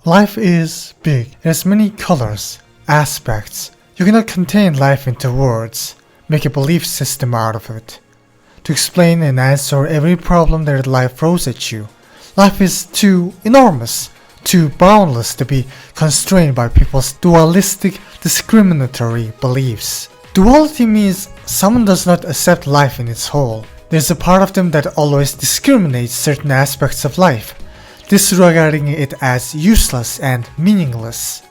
Life is big. It has many colors, aspects. You cannot contain life into words, make a belief system out of it, to explain and answer every problem that life throws at you. Life is too enormous, too boundless to be constrained by people's dualistic, discriminatory beliefs. Duality means someone does not accept life in its whole. There's a part of them that always discriminates certain aspects of life, disregarding it as useless and meaningless.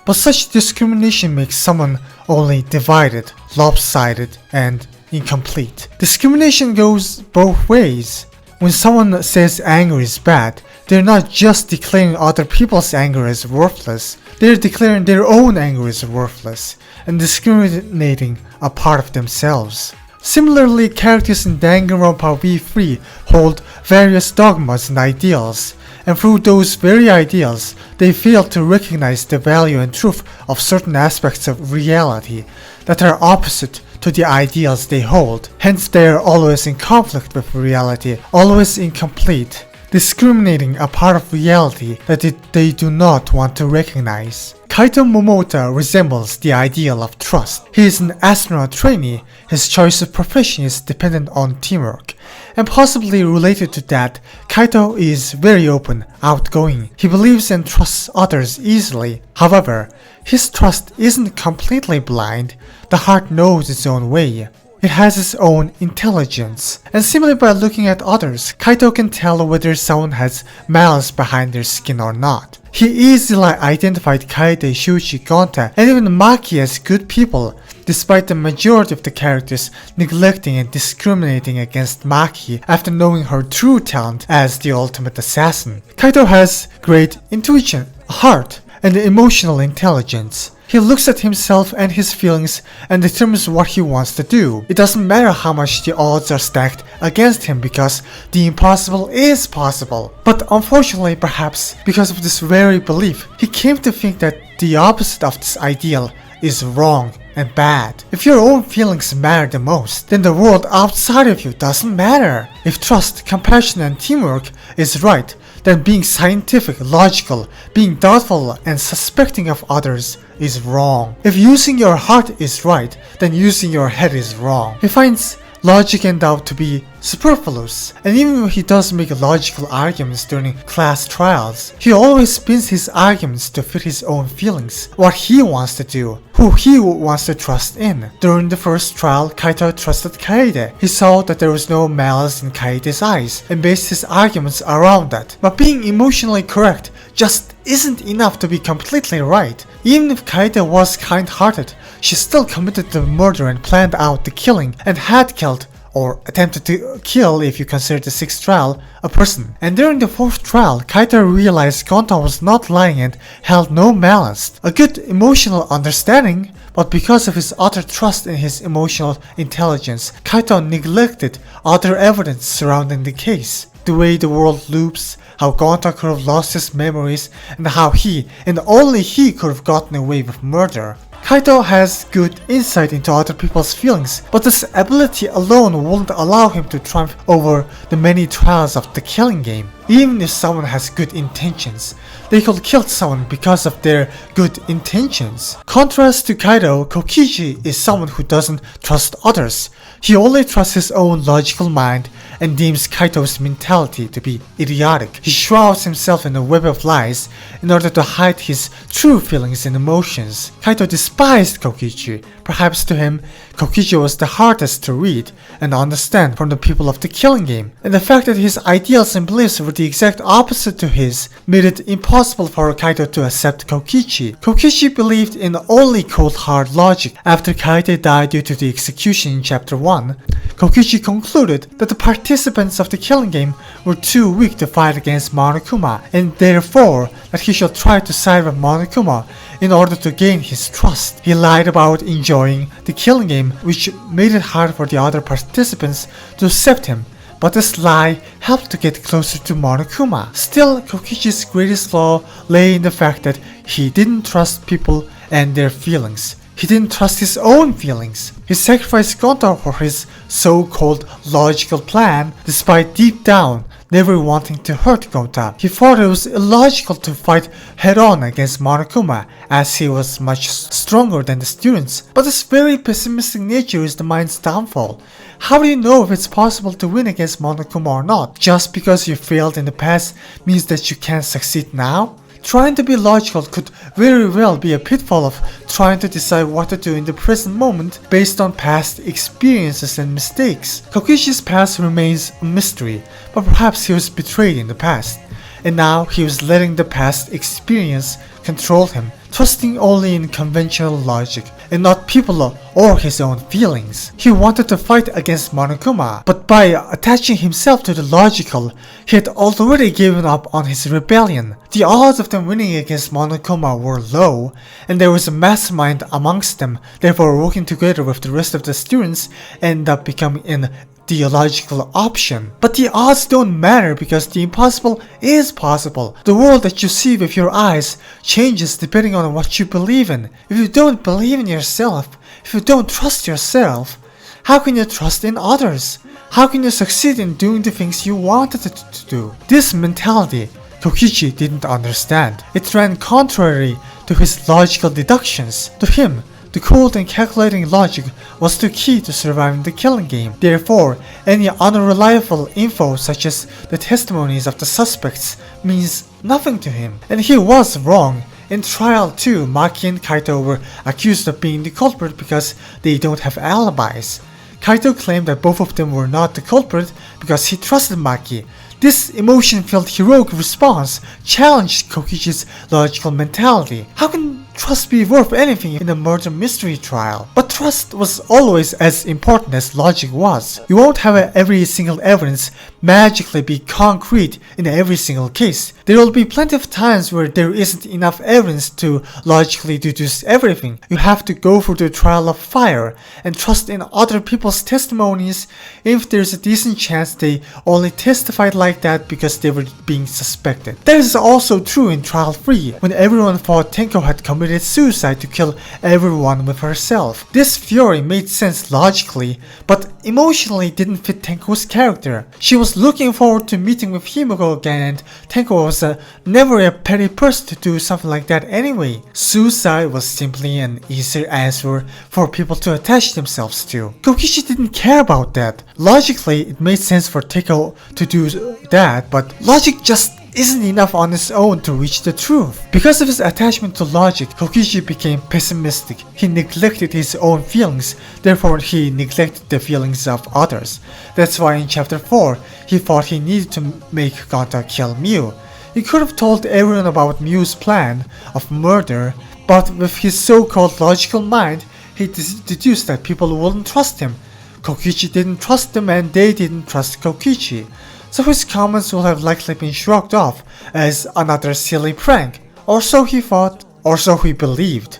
But such discrimination makes someone only divided, lopsided, and incomplete. Discrimination goes both ways. When someone says anger is bad, they're not just declaring other people's anger as worthless, they're declaring their own anger as worthless, and discriminating a part of themselves. Similarly, characters in Danganronpa V3 hold various dogmas and ideals, and through those very ideals, they fail to recognize the value and truth of certain aspects of reality that are opposite to the ideals they hold. Hence, they are always in conflict with reality, always incomplete, discriminating a part of reality that they do not want to recognize. Kaito Momota resembles the ideal of trust. He is an astronaut trainee. His choice of profession is dependent on teamwork, and possibly related to that, Kaito is very open, outgoing. He believes and trusts others easily. However, his trust isn't completely blind. The heart knows its own way. It has its own intelligence, and simply by looking at others, Kaito can tell whether someone has malice behind their skin or not. He easily identified Kaede, Shuichi, Gonta, and even Maki as good people, despite the majority of the characters neglecting and discriminating against Maki after knowing her true talent as the ultimate assassin. Kaito has great intuition, heart, and emotional intelligence. He looks at himself and his feelings and determines what he wants to do. It doesn't matter how much the odds are stacked against him because the impossible is possible. But unfortunately, perhaps because of this very belief, he came to think that the opposite of this ideal is wrong and bad. If your own feelings matter the most, then the world outside of you doesn't matter. If trust, compassion, and teamwork is right, then being scientific, logical, being thoughtful, and suspecting of others is wrong. If using your heart is right, then using your head is wrong. He finds logic and doubt to be superfluous, and even when he does make logical arguments during class trials, he always spins his arguments to fit his own feelings, what he wants to do, who he wants to trust in. During the first trial, Kaito trusted Kaede. He saw that there was no malice in Kaede's eyes and based his arguments around that. But being emotionally correct just isn't enough to be completely right. Even if Kaede was kind-hearted, she still committed the murder and planned out the killing and had killed, or attempted to kill if you consider the 6th trial, a person. And during the 4th trial, Kaito realized Gonta was not lying and held no malice. A good emotional understanding, but because of his utter trust in his emotional intelligence, Kaito neglected other evidence surrounding the case. The way the world loops, how Gonta could have lost his memories, and how he, and only he, could have gotten away with murder. Kaito has good insight into other people's feelings, but this ability alone won't allow him to triumph over the many trials of the killing game. Even if someone has good intentions, they could kill someone because of their good intentions. Contrast to Kaito, Kokichi is someone who doesn't trust others. He only trusts his own logical mind and deems Kaito's mentality to be idiotic. He shrouds himself in a web of lies in order to hide his true feelings and emotions. Kaito despised Kokichi. Perhaps to him, Kokichi was the hardest to read and understand from the people of the killing game, and the fact that his ideals and beliefs were the exact opposite to his made it impossible for Kaito to accept Kokichi. Kokichi believed in only cold hard logic. After Kaito died due to the execution in chapter 1, Kokichi concluded that the participants of the killing game were too weak to fight against Monokuma, and therefore that he should try to side with Monokuma in order to gain his trust. He lied about enjoying the killing game, which made it hard for the other participants to accept him, but this lie helped to get closer to Monokuma. Still, Kokichi's greatest flaw lay in the fact that he didn't trust people and their feelings. He didn't trust his own feelings. He sacrificed Gonta for his so-called logical plan, despite deep down never wanting to hurt Kota. He thought it was illogical to fight head-on against Monokuma, as he was much stronger than the students. But this very pessimistic nature is the mind's downfall. How do you know if it's possible to win against Monokuma or not? Just because you failed in the past means that you can't succeed now? Trying to be logical could very well be a pitfall of trying to decide what to do in the present moment based on past experiences and mistakes. Kokichi's past remains a mystery, but perhaps he was betrayed in the past, and now he was letting the past experience control him, trusting only in conventional logic and not people or his own feelings. He wanted to fight against Monokuma, but by attaching himself to the logical, he had already given up on his rebellion. The odds of them winning against Monokuma were low, and there was a mastermind amongst them. Therefore, working together with the rest of the students ended up becoming an ideological option. But the odds don't matter because the impossible is possible. The world that you see with your eyes changes depending on what you believe in. If you don't believe in yourself, if you don't trust yourself, how can you trust in others? How can you succeed in doing the things you wanted to do? This mentality Kokichi didn't understand. It ran contrary to his logical deductions. To him, the cold and calculating logic was the key to surviving the killing game. Therefore, any unreliable info such as the testimonies of the suspects means nothing to him. And he was wrong. In trial 2, Maki and Kaito were accused of being the culprit because they don't have alibis. Kaito claimed that both of them were not the culprit because he trusted Maki. This emotion-filled heroic response challenged Kokichi's logical mentality. How can trust be worth anything in a murder mystery trial? But trust was always as important as logic was. You won't have every single evidence magically be concrete in every single case. There will be plenty of times where there isn't enough evidence to logically deduce everything. You have to go through the trial of fire and trust in other people's testimonies if there's a decent chance they only testified like that because they were being suspected. That is also true in trial 3, when everyone thought Tenko had committed suicide to kill everyone with herself. This theory made sense logically, but emotionally didn't fit Tenko's character. She was looking forward to meeting with Himiko again, and Tenko was never a petty person to do something like that anyway. Suicide was simply an easier answer for people to attach themselves to. Kokichi didn't care about that. Logically, it made sense for Tenko to do that, but logic just isn't enough on its own to reach the truth. Because of his attachment to logic, Kokichi became pessimistic. He neglected his own feelings, therefore he neglected the feelings of others. That's why in chapter 4, he thought he needed to make Gonta kill Miu. He could have told everyone about Miu's plan of murder, but with his so-called logical mind, he deduced that people wouldn't trust him. Kokichi didn't trust them and they didn't trust Kokichi. So his comments will have likely been shrugged off as another silly prank, or so he thought, or so he believed.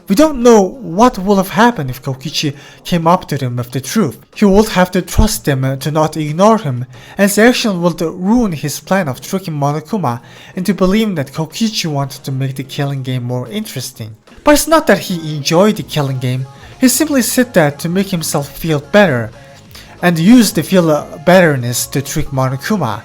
We don't know what would have happened if Kokichi came up to them with the truth. He would have to trust them to not ignore him, and his action would ruin his plan of tricking Monokuma into believing that Kokichi wanted to make the killing game more interesting. But it's not that he enjoyed the killing game, he simply said that to make himself feel better, and used the feel betterness to trick Monokuma.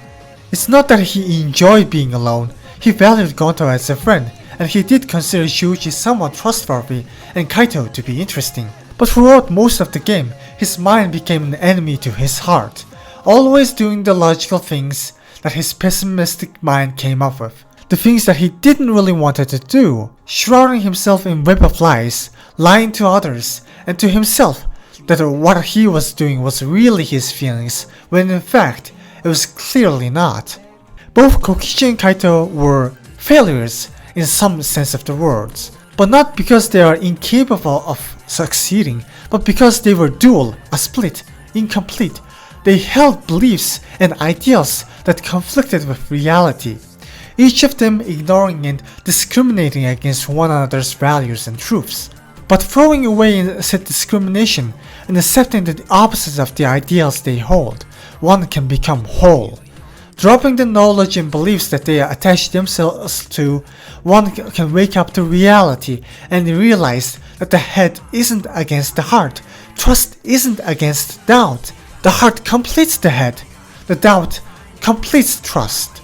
It's not that he enjoyed being alone, he valued Gonto as a friend, and he did consider Shuichi somewhat trustworthy and Kaito to be interesting. But throughout most of the game, his mind became an enemy to his heart, always doing the logical things that his pessimistic mind came up with. The things that he didn't really want to do, shrouding himself in web of lies, lying to others, and to himself that what he was doing was really his feelings, when in fact, it was clearly not. Both Kokichi and Kaito were failures in some sense of the words, but not because they are incapable of succeeding, but because they were dual, a split, incomplete. They held beliefs and ideals that conflicted with reality, each of them ignoring and discriminating against one another's values and truths. But throwing away said discrimination and accepting the opposites of the ideals they hold, one can become whole. Dropping the knowledge and beliefs that they attach themselves to, one can wake up to reality and realize that the head isn't against the heart, trust isn't against doubt. The heart completes the head, the doubt complete trust.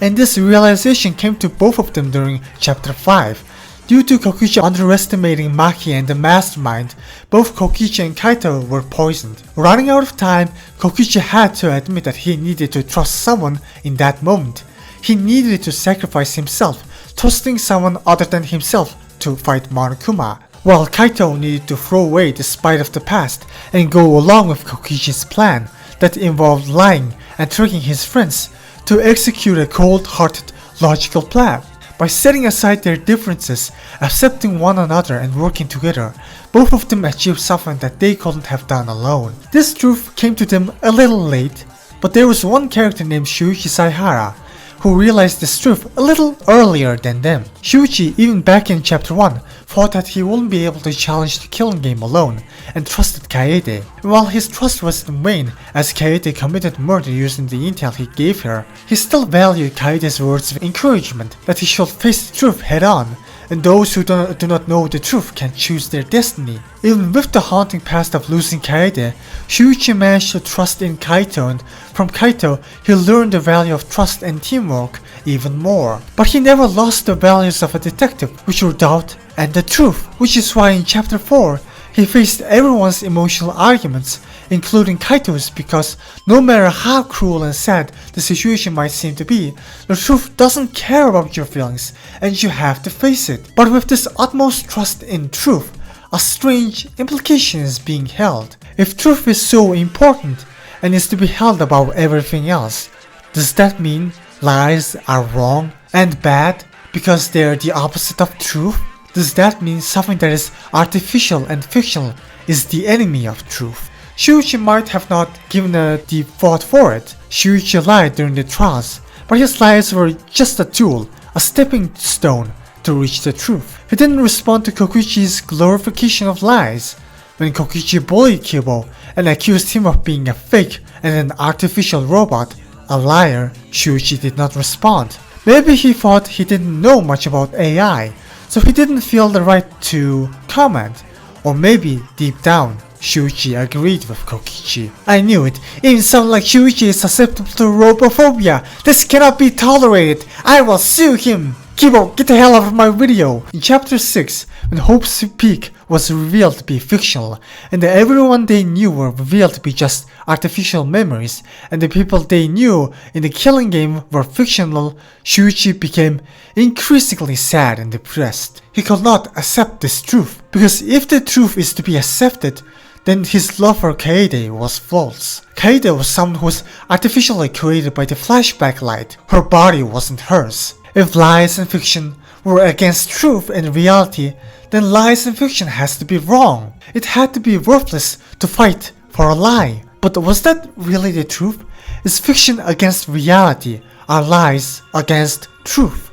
And this realization came to both of them during Chapter 5. Due to Kokichi underestimating Maki and the Mastermind, both Kokichi and Kaito were poisoned. Running out of time, Kokichi had to admit that he needed to trust someone in that moment. He needed to sacrifice himself, trusting someone other than himself to fight Monokuma, while Kaito needed to throw away the spite of the past and go along with Kokichi's plan that involved lying and tricking his friends to execute a cold-hearted, logical plan. By setting aside their differences, accepting one another and working together, both of them achieved something that they couldn't have done alone. This truth came to them a little late, but there was one character named Shuichi Saihara who realized this truth a little earlier than them. Shuichi, even back in Chapter 1, thought that he wouldn't be able to challenge the killing game alone and trusted Kaede. While his trust was in vain as Kaede committed murder using the intel he gave her, he still valued Kaede's words of encouragement that he should face the truth head on, and those who do not know the truth can choose their destiny. Even with the haunting past of losing Kaede, Shuichi managed to trust in Kaito, and from Kaito he learned the value of trust and teamwork even more. But he never lost the values of a detective, which were doubt and the truth, which is why in Chapter 4 he faced everyone's emotional arguments, including Kaito's, because no matter how cruel and sad the situation might seem to be, the truth doesn't care about your feelings and you have to face it. But with this utmost trust in truth, a strange implication is being held. If truth is so important and is to be held above everything else, does that mean lies are wrong and bad because they are the opposite of truth? Does that mean something that is artificial and fictional is the enemy of truth? Shuichi might have not given a deep thought for it. Shuichi lied during the trials, but his lies were just a tool, a stepping stone to reach the truth. He didn't respond to Kokichi's glorification of lies. When Kokichi bullied Kibo and accused him of being a fake and an artificial robot, a liar, Shuichi did not respond. Maybe he thought he didn't know much about AI, so he didn't feel the right to comment. Or maybe, deep down, Shuichi agreed with Kokichi. I knew it. Even someone like Shuichi is susceptible to robophobia. This cannot be tolerated. I will sue him. Kibo, get the hell out of my video! In Chapter 6, when Hope's Peak was revealed to be fictional, and everyone they knew were revealed to be just artificial memories, and the people they knew in the killing game were fictional, Shuichi became increasingly sad and depressed. He could not accept this truth, because if the truth is to be accepted, then his love for Kaede was false. Kaede was someone who was artificially created by the flashback light. Her body wasn't hers. If lies and fiction were against truth and reality, then lies and fiction has to be wrong. It had to be worthless to fight for a lie. But was that really the truth? Is fiction against reality? Are lies against truth?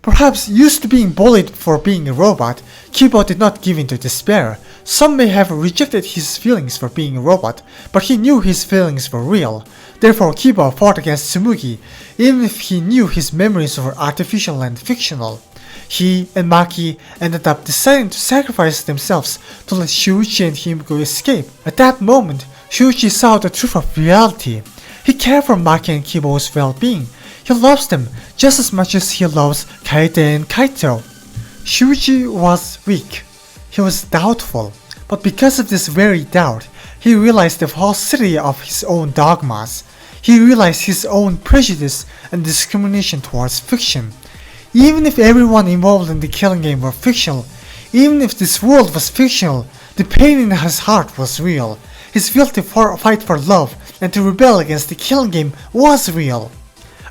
Perhaps used to being bullied for being a robot, Kibo did not give in to despair. Some may have rejected his feelings for being a robot, but he knew his feelings were real. Therefore, Kibo fought against Tsumugi, even if he knew his memories were artificial and fictional. He and Maki ended up deciding to sacrifice themselves to let Shuichi and Himiko escape. At that moment, Shuichi saw the truth of reality. He cared for Maki and Kibo's well-being. He loves them just as much as he loves Kaede and Kaito. Shuichi was weak. He was doubtful. But because of this very doubt, he realized the falsity of his own dogmas. He realized his own prejudice and discrimination towards fiction. Even if everyone involved in the killing game were fictional, even if this world was fictional, the pain in his heart was real. His will to fight for love and to rebel against the killing game was real.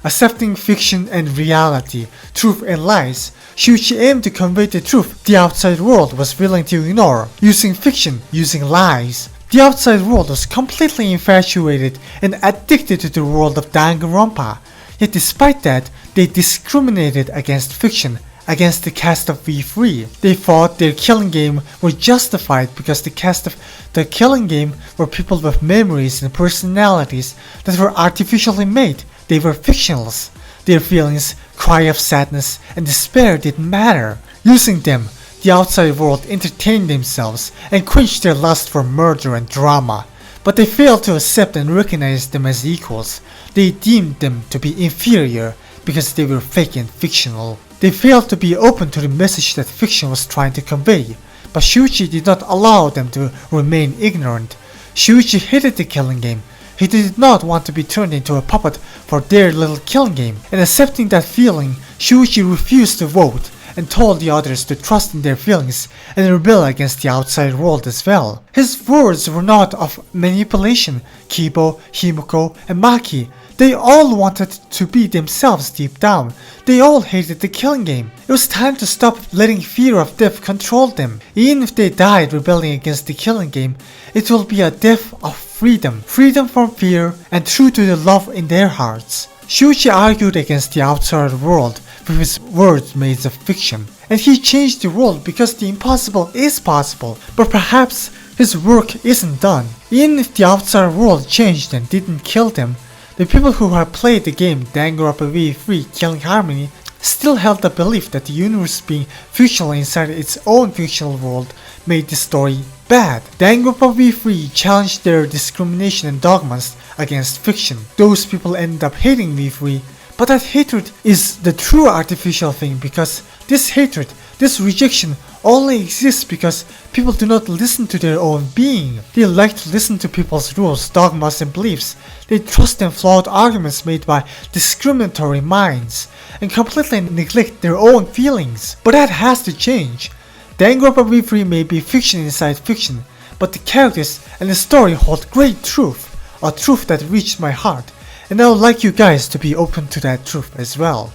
Accepting fiction and reality, truth and lies, Shuichi aimed to convey the truth the outside world was willing to ignore, using fiction, using lies. The outside world was completely infatuated and addicted to the world of Danganronpa. Yet despite that, they discriminated against fiction, against the cast of V3. They thought their killing game were justified because the cast of the killing game were people with memories and personalities that were artificially made. They were fictionals. Their feelings, cry of sadness and despair didn't matter. Using them, the outside world entertained themselves and quenched their lust for murder and drama. but they failed to accept and recognize them as equals. They deemed them to be inferior because they were fake and fictional. They failed to be open to the message that fiction was trying to convey, but Shuichi did not allow them to remain ignorant. Shuichi hated the killing game. He did not want to be turned into a puppet for their little killing game, and accepting that feeling, Shuichi refused to vote and told the others to trust in their feelings and rebel against the outside world as well. His words were not of manipulation. Kibo, Himiko, and Maki, they all wanted to be themselves deep down. They all hated the killing game. It was time to stop letting fear of death control them. Even if they died rebelling against the killing game, it will be a death of freedom. Freedom from fear and true to the love in their hearts. Shuichi argued against the outside world with his words made of fiction, and he changed the world because the impossible is possible, but perhaps his work isn't done. Even if the outside world changed and didn't kill them, the people who have played the game Danganronpa V3 Killing Harmony still held the belief that the universe being fictional inside its own fictional world made the story bad. Danganronpa V3 challenged their discrimination and dogmas against fiction. Those people ended up hating V3, but that hatred is the true artificial thing, because this hatred, this rejection only exists because people do not listen to their own being. They like to listen to people's rules, dogmas, and beliefs. They trust in flawed arguments made by discriminatory minds and completely neglect their own feelings. But that has to change. Danganronpa V3 may be fiction inside fiction, but the characters and the story hold great truth, a truth that reached my heart, and I would like you guys to be open to that truth as well.